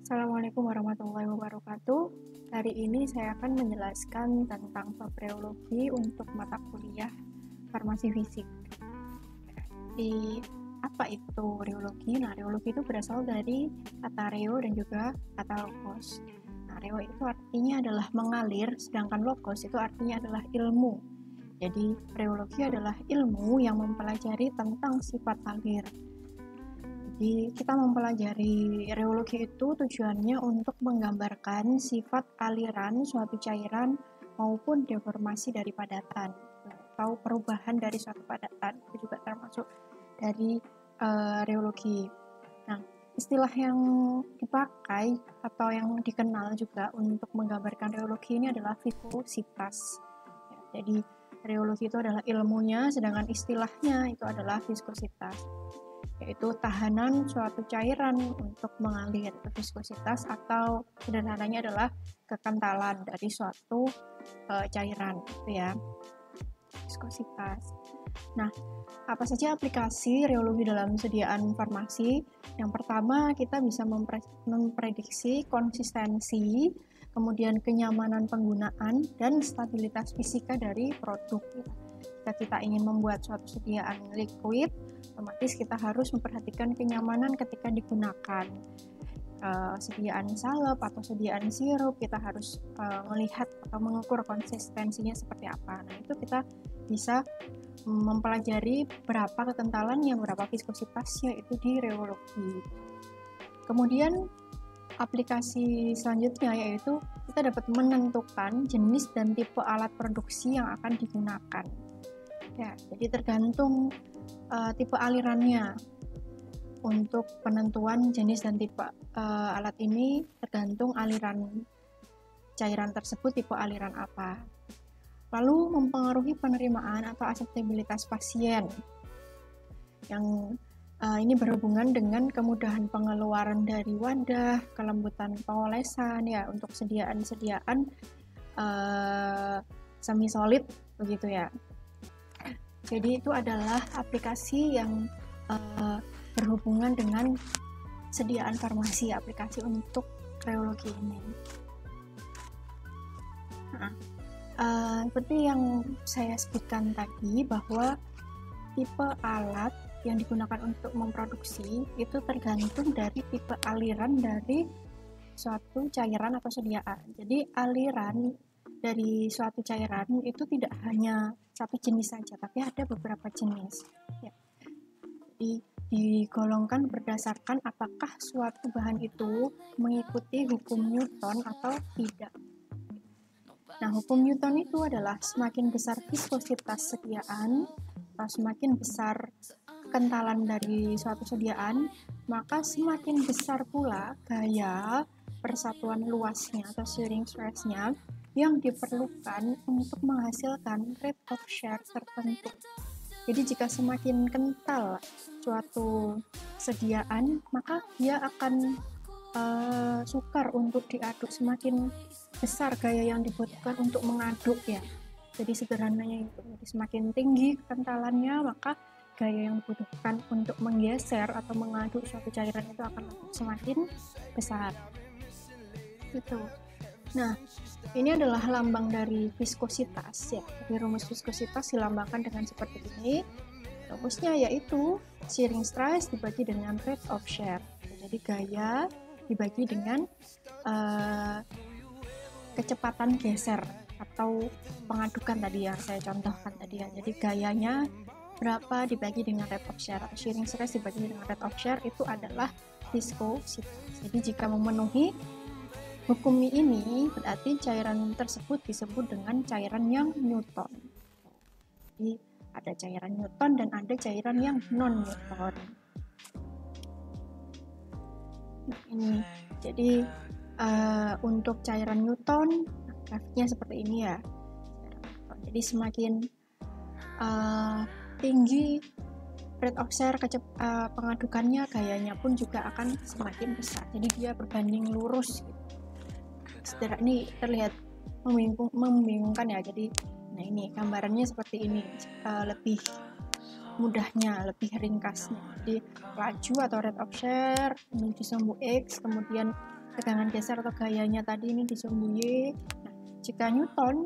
Assalamualaikum warahmatullahi wabarakatuh. Hari ini saya akan menjelaskan tentang bab reologi untuk mata kuliah farmasi fisik. Apa itu reologi? Nah, reologi itu berasal dari kata reo dan juga kata logos. Nah, reo itu artinya adalah mengalir, sedangkan logos itu artinya adalah ilmu. Jadi, reologi adalah ilmu yang mempelajari tentang sifat alir. Jadi kita mempelajari reologi itu tujuannya untuk menggambarkan sifat aliran suatu cairan maupun deformasi dari padatan atau perubahan dari suatu padatan, itu juga termasuk dari reologi. Nah, istilah yang dipakai atau yang dikenal juga untuk menggambarkan reologi ini adalah viskositas. Ya, jadi reologi itu adalah ilmunya, sedangkan istilahnya itu adalah viskositas, yaitu tahanan suatu cairan untuk mengalir. Viskositas atau sederhananya adalah kekentalan dari suatu cairan, gitu ya, viskositas. Nah, apa saja aplikasi reologi dalam sediaan farmasi? Yang pertama, kita bisa memprediksi konsistensi, kemudian kenyamanan penggunaan, dan stabilitas fisika dari produk. Jika kita ingin membuat suatu sediaan liquid, otomatis kita harus memperhatikan kenyamanan ketika digunakan. Sediaan salep atau sediaan sirup, kita harus melihat atau mengukur konsistensinya seperti apa. Nah, itu kita bisa mempelajari berapa kekentalannya, berapa viskositasnya itu di reologi. Kemudian aplikasi selanjutnya yaitu kita dapat menentukan jenis dan tipe alat produksi yang akan digunakan. Ya, jadi tergantung tipe alirannya. Untuk penentuan jenis dan tipe alat ini tergantung aliran cairan tersebut tipe aliran apa. Lalu mempengaruhi penerimaan atau akseptabilitas pasien. Yang ini berhubungan dengan kemudahan pengeluaran dari wadah, kelembutan pengolesan ya untuk sediaan-sediaan semi solid begitu ya. Jadi itu adalah aplikasi yang berhubungan dengan sediaan farmasi, aplikasi untuk reologi ini. Nah, seperti yang saya sebutkan tadi bahwa tipe alat yang digunakan untuk memproduksi itu tergantung dari tipe aliran dari suatu cairan atau sediaan. Jadi aliran dari suatu cairan itu tidak hanya satu jenis saja, tapi ada beberapa jenis. Ya. Jadi digolongkan berdasarkan apakah suatu bahan itu mengikuti hukum Newton atau tidak. Nah, hukum Newton itu adalah semakin besar viskositas sediaan atau semakin besar kekentalan dari suatu sediaan, maka semakin besar pula gaya persatuan luasnya atau shearing stress-nya yang diperlukan untuk menghasilkan rate of shear tertentu. Jadi jika semakin kental suatu sediaan, maka dia akan sukar untuk diaduk, semakin besar gaya yang dibutuhkan untuk mengaduk ya. Jadi sederhananya itu, jadi semakin tinggi kekentalannya, maka gaya yang dibutuhkan untuk menggeser atau mengaduk suatu cairan itu akan semakin besar. Gitu. Nah, ini adalah lambang dari viskositas ya. Jadi rumus viskositas dilambangkan dengan seperti ini. Rumusnya yaitu shearing stress dibagi dengan rate of shear. Jadi gaya dibagi dengan kecepatan geser atau pengadukan tadi yang saya contohkan tadi ya. Jadi gayanya berapa dibagi dengan rate of shear atau shearing stress dibagi dengan rate of shear itu adalah viskositas. Jadi jika memenuhi hukum ini berarti cairan tersebut disebut dengan cairan yang Newton. Jadi ada cairan Newton dan ada cairan yang non-Newton. Nah, ini jadi untuk cairan Newton grafiknya seperti ini ya. Jadi semakin tinggi rate of shear pengadukannya, gayanya pun juga akan semakin besar. Jadi dia berbanding lurus gitu. Ini terlihat membingungkan ya. Jadi nah ini gambarannya seperti ini, lebih mudahnya, lebih ringkasnya. Jadi laju atau rate of shear menuju sumbu X, kemudian tegangan geser atau gayanya tadi ini di sumbu Y. Nah, jika Newton,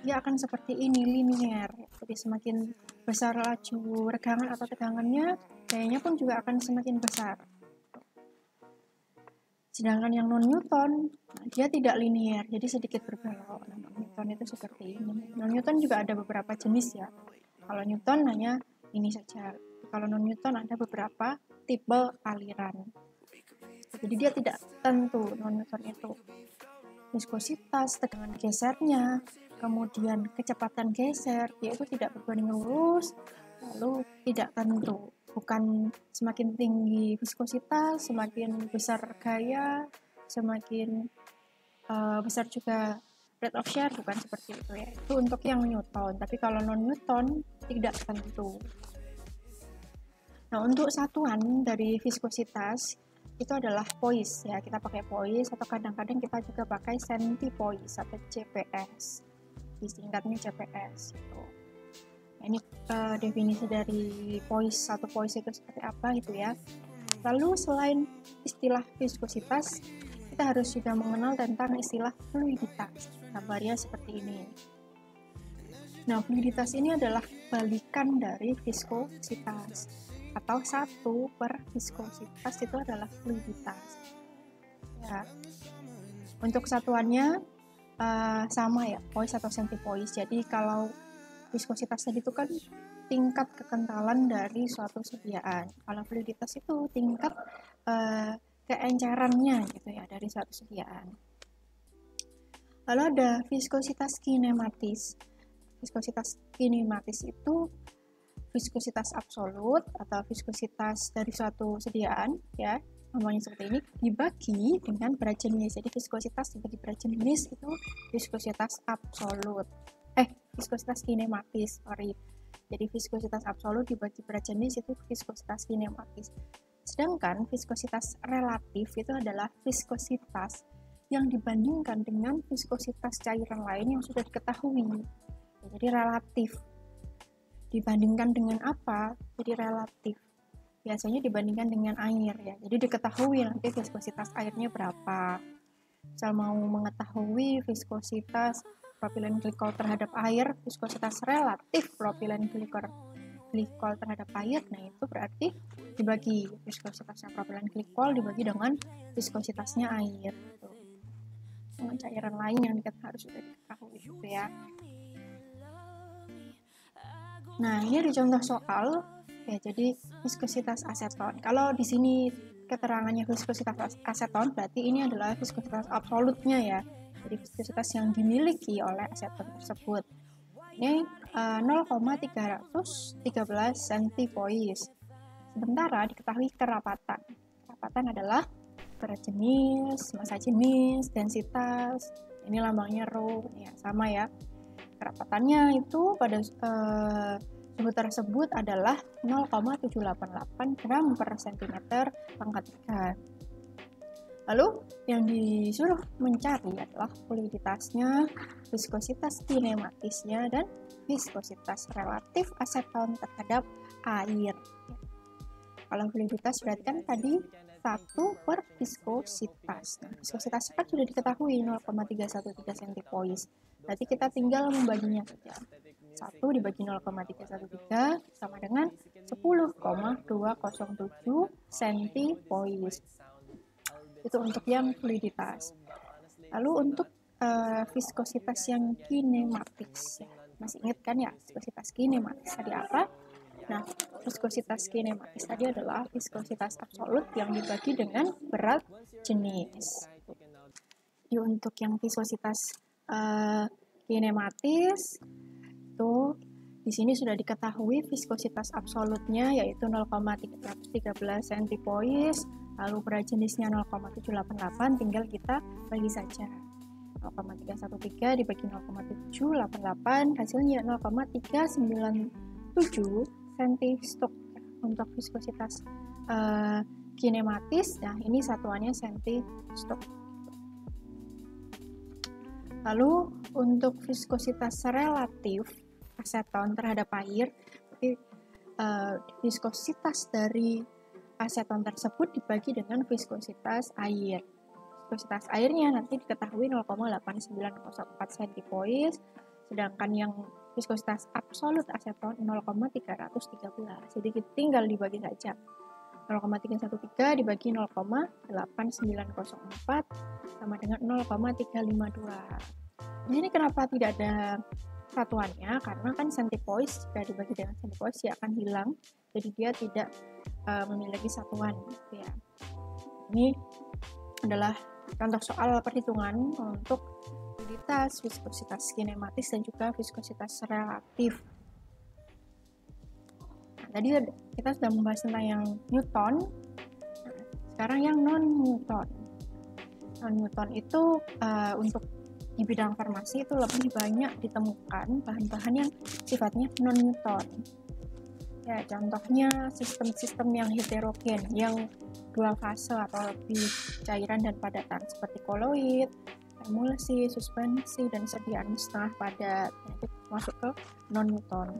dia akan seperti ini, linier. Jadi semakin besar laju regangan atau tegangannya, gayanya pun juga akan semakin besar. Sedangkan yang non-Newton, dia tidak linier, jadi sedikit berbelok. Nah, non-Newton itu seperti ini. Non-Newton juga ada beberapa jenis ya. Kalau Newton hanya ini saja. Kalau non-Newton ada beberapa tipe aliran. Jadi dia tidak tentu non-Newton itu. Viskositas, tegangan gesernya, kemudian kecepatan geser, yaitu tidak berbanding lurus, lalu tidak tentu. Bukan semakin tinggi viskositas, semakin besar gaya, semakin besar juga rate of shear, bukan seperti itu ya. Itu untuk yang Newton, tapi kalau non-Newton tidak tentu. Nah, untuk satuan dari viskositas itu adalah poise ya, kita pakai poise atau kadang-kadang kita juga pakai centipoise atau CPS, disingkatnya CPS gitu. Nah, ini definisi dari poise atau poise itu seperti apa gitu ya. Lalu selain istilah viskositas, kita harus juga mengenal tentang istilah fluiditas. Gambarnya seperti ini. Nah, fluiditas ini adalah balikan dari viskositas, atau 1 per viskositas itu adalah fluiditas ya. Untuk satuannya sama ya, poise atau centipoise. Jadi kalau viskositas tadi itu kan tingkat kekentalan dari suatu sediaan, kalau fluiditas itu tingkat keencerannya gitu ya dari suatu sediaan. Lalu ada viskositas kinematis. Viskositas kinematis itu viskositas absolut atau viskositas dari suatu sediaan ya, namanya seperti ini, dibagi dengan berat jenis. Jadi viskositas dibagi berat jenis itu viskositas absolut. Viskositas kinematis, Jadi viskositas absolut dibagi berat jenis itu viskositas kinematis. Sedangkan viskositas relatif itu adalah viskositas yang dibandingkan dengan viskositas cairan lain yang sudah diketahui. Jadi relatif. Dibandingkan dengan apa? Jadi relatif. Biasanya dibandingkan dengan air ya. Jadi diketahui nanti viskositas airnya berapa. Misal mau mengetahui viskositas propilen glikol terhadap air, viskositas relatif propilen glikol terhadap air, nah itu berarti dibagi viskositasnya propilen glikol dibagi dengan viskositasnya air. Gitu. Dengan cairan lain yang harus sudah diketahui gitu ya. Nah, ini ada contoh soal ya, jadi viskositas aseton. Kalau di sini keterangannya viskositas aseton, berarti ini adalah viskositas absolutnya ya. Jadi viskositas yang dimiliki oleh aseton tersebut. Ini 0,313 centipoise. Sementara diketahui kerapatan. Kerapatan adalah berat jenis, massa jenis, densitas. Ini lambangnya rho, ya sama ya. Kerapatannya itu pada suhu tersebut adalah 0,788 gram per cm pangkat 3. Lalu yang disuruh mencari adalah fluiditasnya, viskositas kinematisnya, dan viskositas relatif aseton terhadap air. Kalau fluiditas berarti kan tadi 1 per viskositas. Nah, viskositas kan sudah diketahui 0,313 centipoise. Berarti kita tinggal membaginya saja. 1 dibagi 0,313 sama dengan 10,207 centipoise. Itu untuk yang fluiditas. Lalu untuk viskositas yang kinematis. Masih ingat kan ya viskositas kinematis tadi apa? Nah, viskositas kinematis tadi adalah viskositas absolut yang dibagi dengan berat jenis. Jadi untuk yang viskositas kinematis itu di sini sudah diketahui viskositas absolutnya yaitu 0,313 centipoise, lalu berat jenisnya 0,788, tinggal kita bagi saja. 0,313 dibagi 0,788 hasilnya 0,397 centi-stok untuk viskositas kinematis. Nah, ini satuannya centi-stok. Lalu untuk viskositas relatif aseton terhadap air, viskositas dari aseton tersebut dibagi dengan viskositas air. viskositas airnya nanti diketahui 0,8904 centipoise, sedangkan yang viskositas absolut aseton 0,313. Jadi tinggal dibagi saja. 0,313 dibagi 0,8904 sama dengan 0,352. Di sini kenapa tidak ada satuannya? Karena kan centipoise jika dibagi dengan centipoise dia akan hilang, jadi dia tidak memiliki satuan gitu ya. Ini adalah contoh soal perhitungan untuk fluiditas, viskositas kinematis dan juga viskositas relatif. Nah, tadi kita sudah membahas tentang yang Newton. Nah, sekarang yang non-Newton. Non-Newton itu untuk di bidang farmasi itu lebih banyak ditemukan bahan-bahan yang sifatnya non-Newton. Ya, contohnya sistem-sistem yang heterogen, yang dua fase atau lebih cairan dan padatan seperti koloid, emulsi, suspensi, dan sediaan setengah padat. Itu masuk ke non-Newton.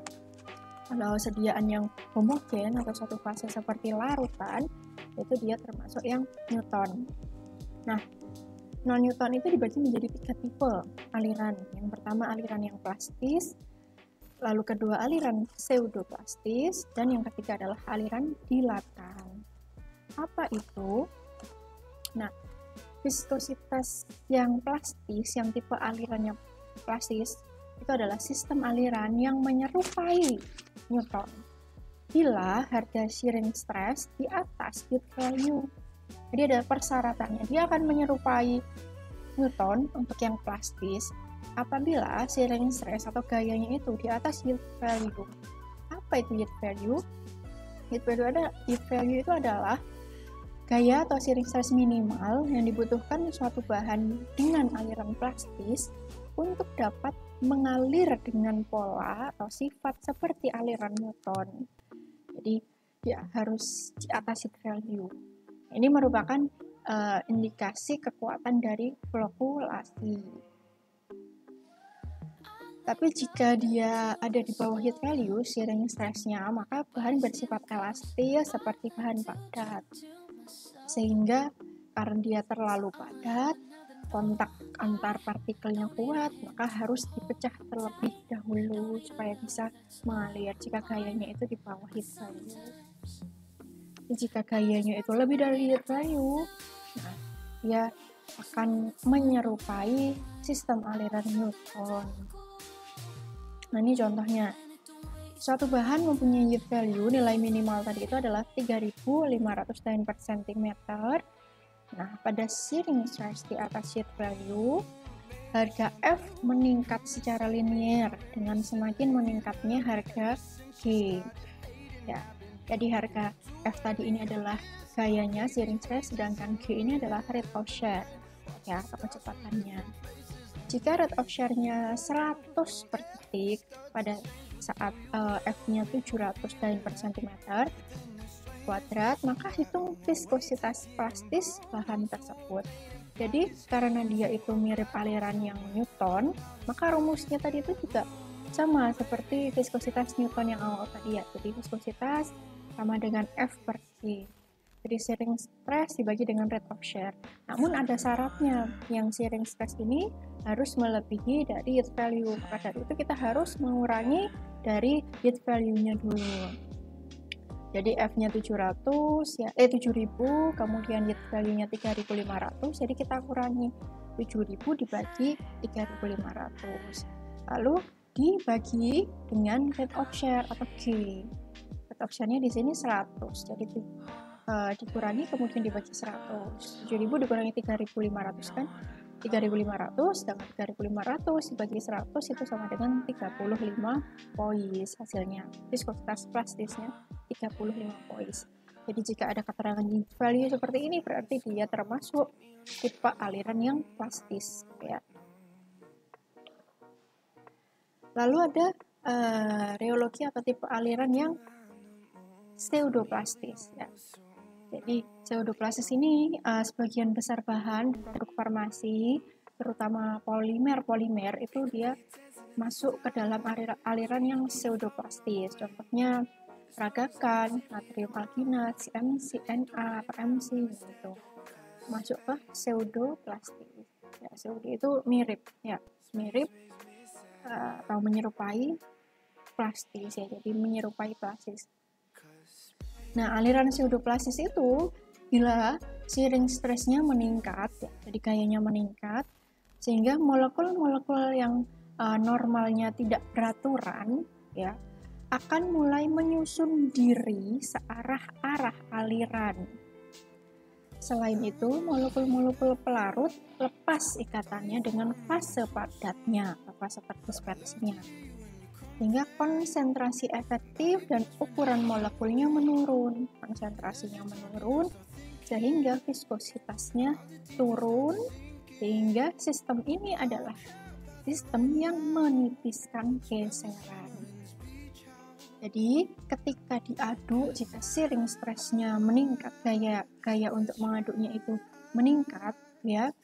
Kalau sediaan yang homogen atau satu fase seperti larutan, itu dia termasuk yang Newton. Nah, non-Newton itu dibagi menjadi 3 tipe aliran. Yang pertama aliran yang plastis, lalu kedua aliran pseudoplastis, dan yang ketiga adalah aliran dilatan. Apa itu? Nah, viskositas yang plastis, yang tipe alirannya plastis, itu adalah sistem aliran yang menyerupai Newton bila harga shearing stress di atas yield value. Jadi ada persyaratannya, dia akan menyerupai Newton untuk yang plastis apabila shearing stress atau gayanya itu di atas yield value. Apa itu yield value? Yield value itu adalah gaya atau shearing stress minimal yang dibutuhkan suatu bahan dengan aliran plastis untuk dapat mengalir dengan pola atau sifat seperti aliran Newton. Jadi ya harus di atas yield value. Ini merupakan indikasi kekuatan dari flokkulasi. Tapi jika dia ada di bawah yield value, shearing stress-nya, maka bahan bersifat elastis seperti bahan padat. Sehingga karena dia terlalu padat, kontak antar partikelnya kuat, maka harus dipecah terlebih dahulu supaya bisa mengalir jika gayanya itu di bawah yield value. Jika gayanya itu lebih dari yield value, nah, dia akan menyerupai sistem aliran Newton. Nah, ini contohnya. Suatu bahan mempunyai yield value, nilai minimal tadi itu adalah 3.500 Dalton per cm. Nah, pada shearing stress di atas yield value, harga F meningkat secara linear dengan semakin meningkatnya harga G. Ya, jadi harga F tadi ini adalah gayanya shearing stress, sedangkan G ini adalah rate of shear, ya, kecepatannya. Jika rate of shear-nya 100 per detik pada saat F-nya 700 Dalton per cm kuadrat, maka hitung viskositas plastis bahan tersebut. Jadi karena dia itu mirip aliran yang Newton, maka rumusnya tadi itu juga sama seperti viskositas Newton yang awal tadi ya. Jadi viskositas sama dengan F per G. Jadi shearing stress dibagi dengan rate of shear. Namun ada syaratnya, yang shearing stress ini harus melebihi dari yield value. Maka dari itu kita harus mengurangi dari yield value-nya dulu. Jadi F-nya 700, ya, 7.000, kemudian yield value-nya 3.500, jadi kita kurangi 7.000 dibagi 3.500. Lalu dibagi dengan rate of shear atau G. Rate of shear-nya di sini 100, jadi dikurangi kemudian dibagi 100. 7.000 dikurangi 3.500 kan 3.500, dengan 3.500 dibagi 100 itu sama dengan 35 poin hasilnya. Viskositas plastisnya 35 poin. Jadi jika ada keterangan yield value seperti ini berarti dia termasuk tipe aliran yang plastis ya. Lalu ada rheology atau tipe aliran yang pseudoplastis ya. Jadi pseudoplastis ini sebagian besar bahan produk farmasi, terutama polimer itu dia masuk ke dalam aliran yang pseudoplastis. Contohnya ragakan, natrium alginat, CMC, Na, PMC gitu. masuk ke pseudoplastis. Ya, pseudo itu mirip, ya, mirip atau menyerupai plastis ya, jadi menyerupai plastis. Nah, aliran pseudoplastis itu bila seiring stresnya meningkat, ya, jadi gayanya meningkat, sehingga molekul-molekul yang normalnya tidak beraturan, ya, akan mulai menyusun diri searah-arah aliran. Selain itu, molekul-molekul pelarut lepas ikatannya dengan fase padatnya, fase terdispersinya, sehingga konsentrasi efektif dan ukuran molekulnya menurun. Konsentrasinya menurun sehingga viskositasnya turun, sehingga sistem ini adalah sistem yang menipiskan geseran. Jadi ketika diaduk, jika seiring stresnya meningkat, gaya untuk mengaduknya itu meningkat, ya,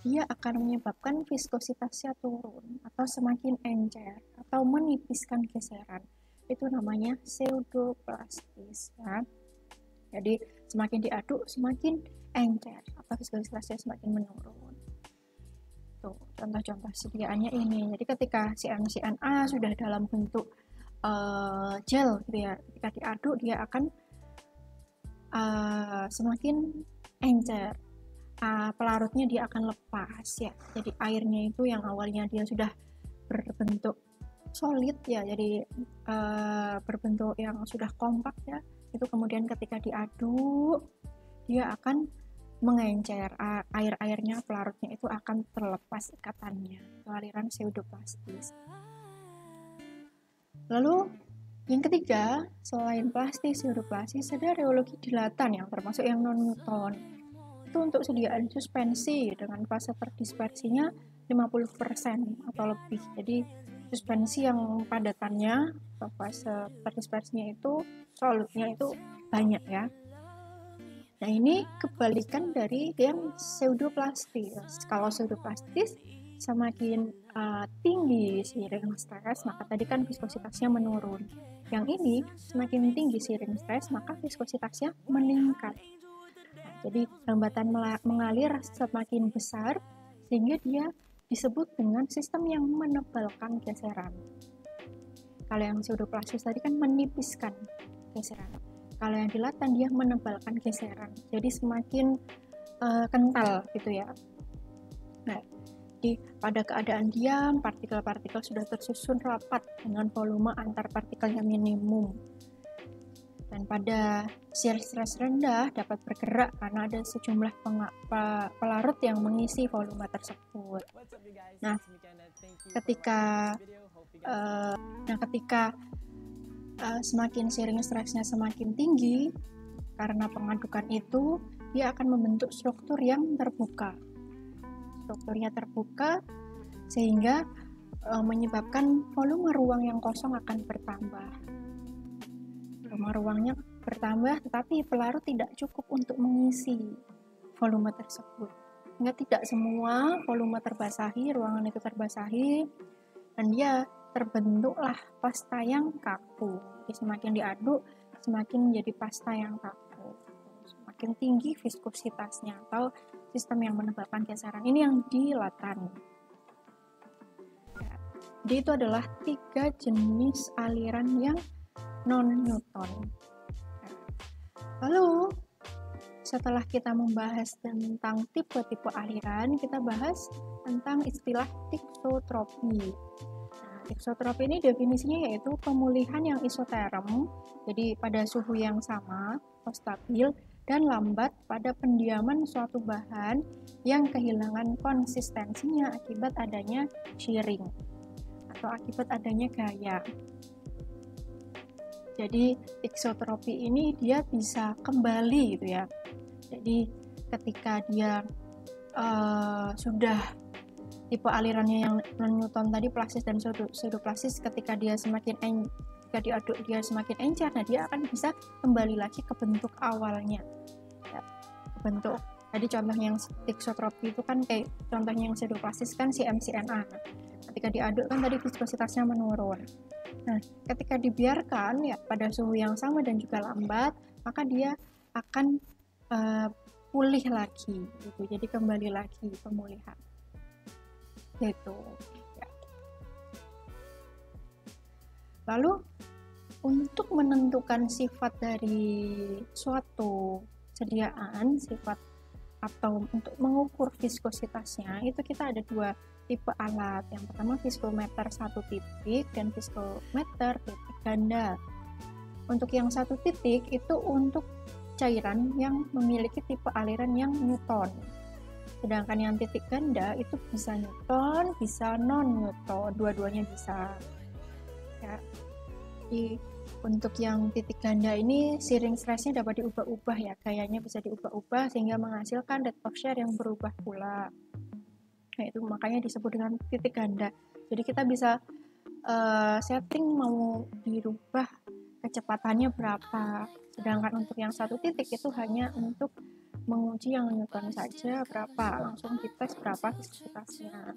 dia akan menyebabkan viskositasnya turun atau semakin encer atau menipiskan geseran. Itu namanya pseudoplastis, ya. Jadi semakin diaduk semakin encer atau viskositasnya semakin menurun. Tuh, contoh-contoh sediaannya ini. Jadi ketika CNA sudah dalam bentuk gel gitu ya, ketika diaduk dia akan semakin encer, pelarutnya dia akan lepas ya, jadi airnya itu yang awalnya dia sudah berbentuk solid ya, jadi berbentuk yang sudah kompak ya, itu kemudian ketika diaduk dia akan mengencer, air-airnya, pelarutnya itu akan terlepas ikatannya, itu aliran pseudoplastis. Lalu yang ketiga, selain plastis, pseudoplastis, ada reologi dilatan yang termasuk yang non-Newton. Itu untuk sediaan suspensi dengan fase terdispersinya 50% atau lebih. Jadi suspensi yang padatannya atau fase terdispersinya itu solidnya itu banyak ya. Nah, ini kebalikan dari yang pseudoplastis. Kalau pseudoplastis semakin tinggi seiring stres, maka tadi kan viskositasnya menurun. Yang ini semakin tinggi seiring stres, maka viskositasnya meningkat. Nah, jadi hambatan mengalir semakin besar sehingga dia disebut dengan sistem yang menebalkan geseran. Kalau yang pseudoplastis tadi kan menipiskan geseran. Kalau yang dilatan dia menebalkan geseran. Jadi semakin kental gitu ya. Nah, pada keadaan diam, partikel-partikel sudah tersusun rapat dengan volume antar partikelnya minimum. Dan pada shear stress rendah dapat bergerak karena ada sejumlah pelarut yang mengisi volume tersebut. Nah, ketika semakin seiring stresnya semakin tinggi, karena pengadukan itu dia akan membentuk struktur yang terbuka. Strukturnya terbuka sehingga menyebabkan volume ruang yang kosong akan bertambah. Volume ruangnya bertambah, tetapi pelarut tidak cukup untuk mengisi volume tersebut. Sehingga tidak semua volume terbasahi, ruangan itu terbasahi, dan dia terbentuklah pasta yang kaku. Jadi semakin diaduk, semakin menjadi pasta yang kaku. Semakin tinggi viskositasnya atau sistem yang menebalkan geseran. Ini yang dilatan. Ya, jadi itu adalah 3 jenis aliran yang non-Newton. Ya. Lalu setelah kita membahas tentang tipe-tipe aliran, kita bahas tentang istilah tiksotropi. Nah, tiksotropi ini definisinya yaitu pemulihan yang isoterm, jadi pada suhu yang sama atau stabil, dan lambat pada pendiaman suatu bahan yang kehilangan konsistensinya akibat adanya shearing atau akibat adanya gaya. Jadi tiksotropi ini dia bisa kembali gitu ya. Jadi ketika dia sudah tipe alirannya yang non-Newton tadi, plastis dan pseudoplastis, ketika dia ketika diaduk dia semakin encer, nah dia akan bisa kembali lagi ke bentuk awalnya ya, bentuk tadi contohnya yang tiksotropi itu kan kayak contohnya yang pseudoplastis kan CMCNA. Ketika diaduk kan tadi viskositasnya menurun. Nah, ketika dibiarkan ya pada suhu yang sama dan juga lambat, maka dia akan pulih lagi gitu. Jadi kembali lagi pemulihan gitu ya. Lalu untuk menentukan sifat dari suatu sediaan, sifat atau untuk mengukur viskositasnya, itu kita ada dua tipe alat. Yang pertama viskometer satu titik dan viskometer titik ganda. Untuk yang satu titik itu untuk cairan yang memiliki tipe aliran yang Newton. Sedangkan yang titik ganda itu bisa Newton, bisa non-Newton, dua-duanya bisa. Ya. Jadi untuk yang titik ganda ini shearing stress-nya dapat diubah-ubah ya, gayanya bisa diubah-ubah sehingga menghasilkan rate of shear yang berubah pula. Nah, itu makanya disebut dengan titik ganda. Jadi kita bisa setting mau dirubah kecepatannya berapa. Sedangkan untuk yang satu titik itu hanya untuk menguji yang Newton saja berapa, langsung dites berapa viskositasnya.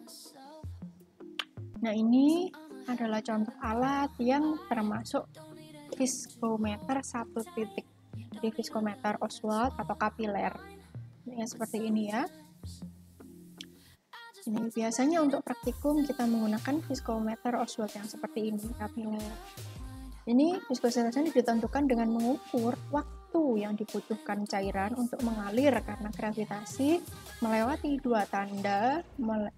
Nah, ini adalah contoh alat yang termasuk viskometer satu titik. Jadi viskometer Oswald atau kapiler. Yang seperti ini ya. Ini biasanya untuk praktikum kita menggunakan viskometer Oswald yang seperti ini, kapiler. Ini viskositasnya ditentukan dengan mengukur waktu yang dibutuhkan cairan untuk mengalir karena gravitasi melewati dua tanda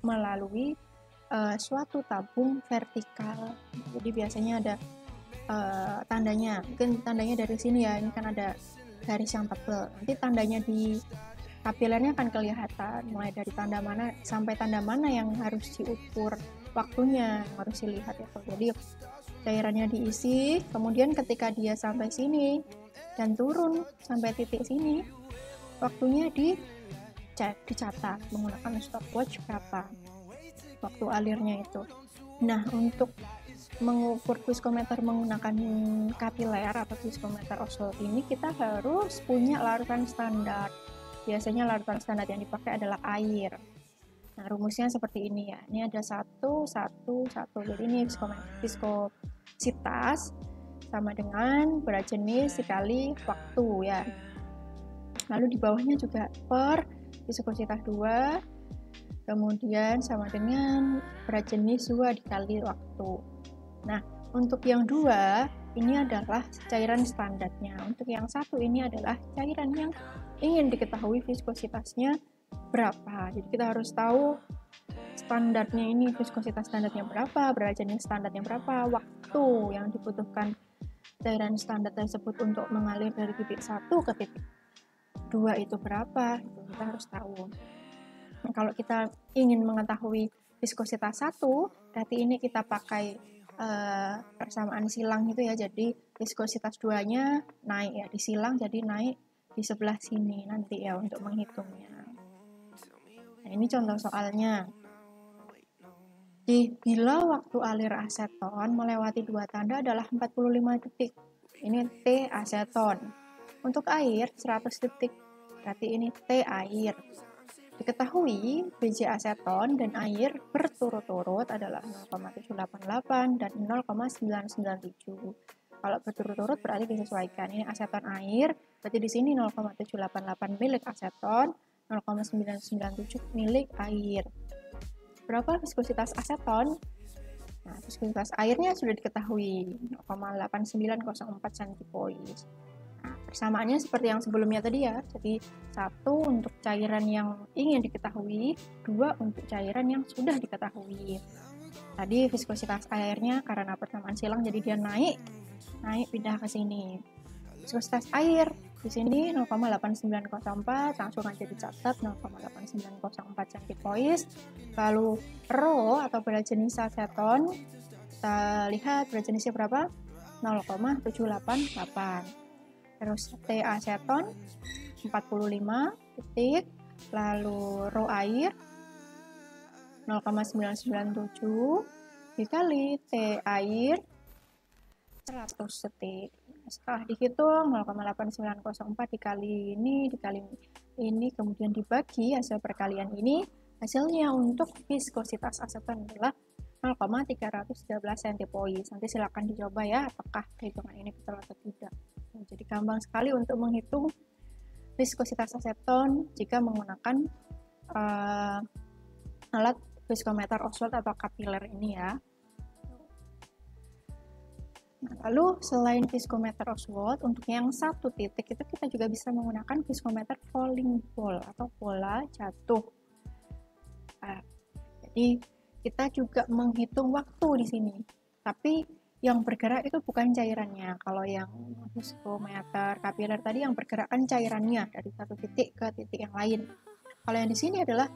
melalui suatu tabung vertikal. Jadi biasanya ada tandanya, mungkin tandanya dari sini ya, ini kan ada garis yang tebal, nanti tandanya di kapilernya akan kelihatan mulai dari tanda mana sampai tanda mana yang harus diukur waktunya, yang harus dilihat ya. Jadi cairannya diisi, kemudian ketika dia sampai sini dan turun sampai titik sini, waktunya dicatat menggunakan stopwatch berapa waktu alirnya itu. Nah, untuk mengukur viskometer menggunakan kapiler atau viskometer Oswald ini kita harus punya larutan standar. Biasanya larutan standar yang dipakai adalah air. Nah, rumusnya seperti ini ya. Ini ada 1, 1, 1. Jadi ini viskositas sama dengan berat jenis dikali waktu ya. Lalu di bawahnya juga per viskositas 2, kemudian sama dengan berat jenis 2 dikali waktu. Nah, untuk yang 2 ini adalah cairan standarnya. Untuk yang 1 ini adalah cairan yang ingin diketahui viskositasnya berapa. Jadi kita harus tahu standarnya ini, viskositas standarnya berapa, berat jenis standarnya berapa, waktu yang dibutuhkan cairan standar tersebut untuk mengalir dari titik 1 ke titik 2 itu berapa, itu kita harus tahu. Nah, kalau kita ingin mengetahui viskositas 1, berarti ini kita pakai persamaan silang gitu ya, jadi viskositas 2-nya naik ya, disilang jadi naik di sebelah sini nanti ya untuk menghitungnya. Nah, ini contoh soalnya. Bila waktu alir aseton melewati dua tanda adalah 45 detik, ini T aseton. Untuk air 100 detik, berarti ini T air. Diketahui biji aseton dan air berturut-turut adalah 0,788 dan 0,997. Kalau berturut-turut berarti disesuaikan. Ini aseton air, berarti di sini 0,788 milik aseton, 0,997 milik air. Berapa viskositas aseton? Nah, viskositas airnya sudah diketahui 0,8904 centipoise. Nah, persamaannya seperti yang sebelumnya tadi ya. Jadi 1 untuk cairan yang ingin diketahui, 2 untuk cairan yang sudah diketahui. Tadi viskositas airnya karena persamaan silang jadi dia naik pindah ke sini. Viskositas air di sini 0,8904, langsung aja dicatat 0,8904 centipoise. Lalu rho atau berat jenis aseton, kita lihat berat jenisnya berapa? 0,788. Terus T aseton 45 detik, lalu rho air 0,997 dikali T air 100 detik. Setelah dihitung 0,8904 dikali ini kemudian dibagi hasil perkalian ini, hasilnya untuk viskositas aseton adalah 0,313 centipoise. Nanti silakan dicoba ya apakah perhitungan ini betul atau tidak. Jadi gampang sekali untuk menghitung viskositas aseton jika menggunakan alat viskometer Oswald atau kapiler ini ya. Nah, lalu selain viskometer Oswald, untuk yang satu titik itu kita juga bisa menggunakan viskometer falling ball atau bola jatuh. Nah, jadi kita juga menghitung waktu di sini. Tapi yang bergerak itu bukan cairannya. Kalau yang viskometer kapiler tadi yang bergerak kan cairannya dari satu titik ke titik yang lain. Kalau yang di sini adalah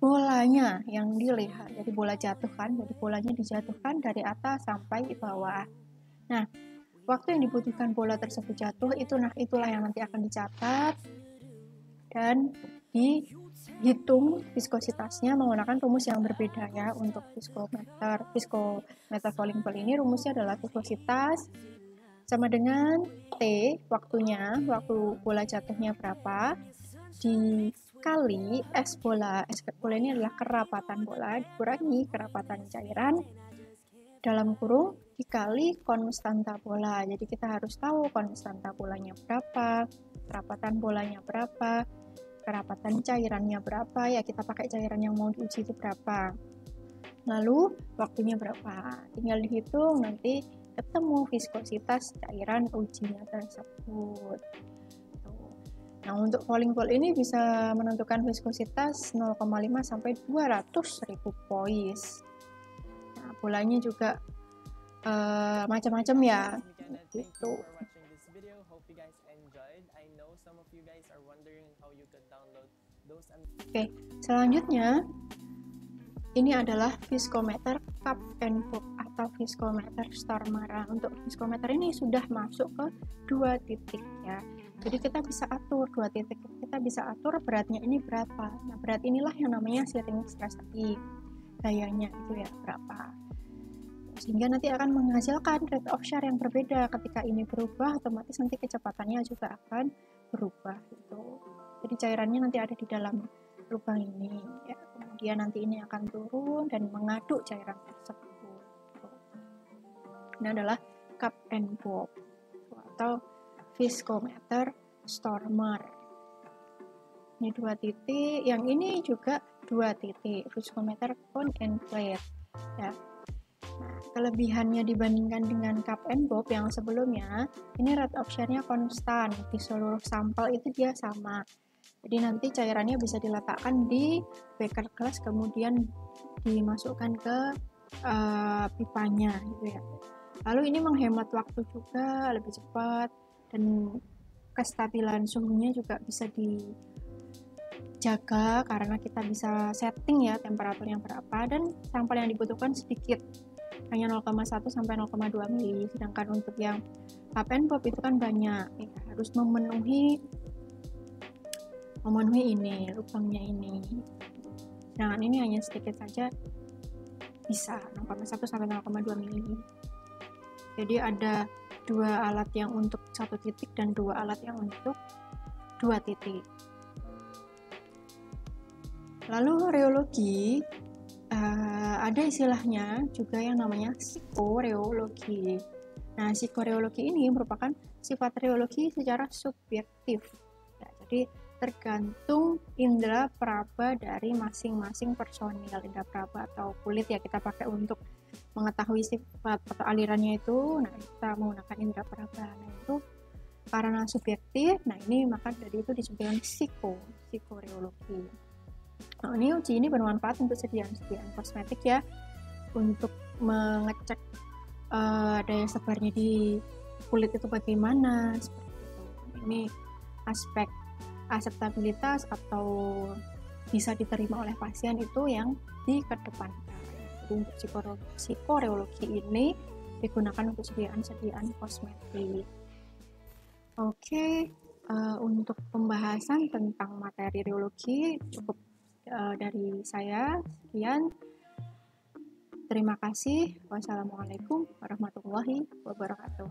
bolanya yang dilihat. Jadi bola jatuh kan, jadi bolanya dijatuhkan dari atas sampai di bawah. Nah, waktu yang dibutuhkan bola tersebut jatuh itulah yang nanti akan dicatat dan dihitung viskositasnya menggunakan rumus yang berbeda ya. Untuk viskometer falling ball ini rumusnya adalah viskositas sama dengan T, waktunya, waktu bola jatuhnya berapa, dikali S bola ini adalah kerapatan bola, dikurangi kerapatan cairan, dalam kurung dikali konstanta bola. Jadi kita harus tahu konstanta bolanya berapa, kerapatan bolanya berapa, kerapatan cairannya berapa, ya kita pakai cairan yang mau diuji itu berapa. Lalu waktunya berapa, tinggal dihitung, nanti ketemu viskositas cairan ujinya tersebut. Nah, untuk falling ball ini bisa menentukan viskositas 0,5 sampai 200.000 poise. Nah, bolanya juga macam-macam ya gitu. Oke, selanjutnya ini adalah viskometer cup and pop atau viskometer Stormara. Untuk viskometer ini sudah masuk ke 2 titik ya. Jadi kita bisa atur 2 titik. Kita bisa atur beratnya ini berapa. Nah, berat inilah yang namanya searing stress tadi. Gayanya itu ya berapa. Sehingga nanti akan menghasilkan rate of share yang berbeda. Ketika ini berubah, otomatis nanti kecepatannya juga akan berubah gitu. Jadi cairannya nanti ada di dalam lubang ini ya. Kemudian nanti ini akan turun dan mengaduk cairan tersebut. Ini adalah cup and pop atau viskometer Stormer. Ini 2 titik, yang ini juga 2 titik, viskometer cone and plate ya. Nah, kelebihannya dibandingkan dengan cup and bob yang sebelumnya, ini rate of share-nya konstan, di seluruh sampel itu dia sama. Jadi nanti cairannya bisa diletakkan di beker gelas kemudian dimasukkan ke pipanya gitu ya. Lalu ini menghemat waktu juga, lebih cepat, dan kestabilan suhunya juga bisa dijaga karena kita bisa setting ya temperaturnya berapa, dan sampel yang dibutuhkan sedikit, hanya 0,1 sampai 0,2 mili. Sedangkan untuk yang cup and pop itu kan banyak ya, harus memenuhi ini lubangnya ini. Sedangkan ini hanya sedikit saja, bisa 0,1 sampai 0,2 mili. Jadi ada 2 alat yang untuk 1 titik dan 2 alat yang untuk 2 titik. Lalu reologi, ada istilahnya juga yang namanya psikoreologi. Nah, psikoreologi ini merupakan sifat reologi secara subjektif. Ya, jadi tergantung indera praba dari masing-masing personil. Indera praba atau kulit ya kita pakai untuk mengetahui sifat atau alirannya itu. Nah, kita menggunakan indera praba. Nah, itu karena subjektif. Nah, ini maka dari itu disebut dengan psikoreologi. Nah, uji ini bermanfaat untuk sediaan kosmetik ya, untuk mengecek daya sebarnya di kulit itu bagaimana, seperti itu. Ini aspek akseptabilitas atau bisa diterima oleh pasien itu yang dikedepankan. Jadi untuk psikoreologi ini digunakan untuk sediaan kosmetik. Oke, untuk pembahasan tentang materi reologi cukup dari saya. Sekian. Terima kasih. Wassalamualaikum warahmatullahi wabarakatuh.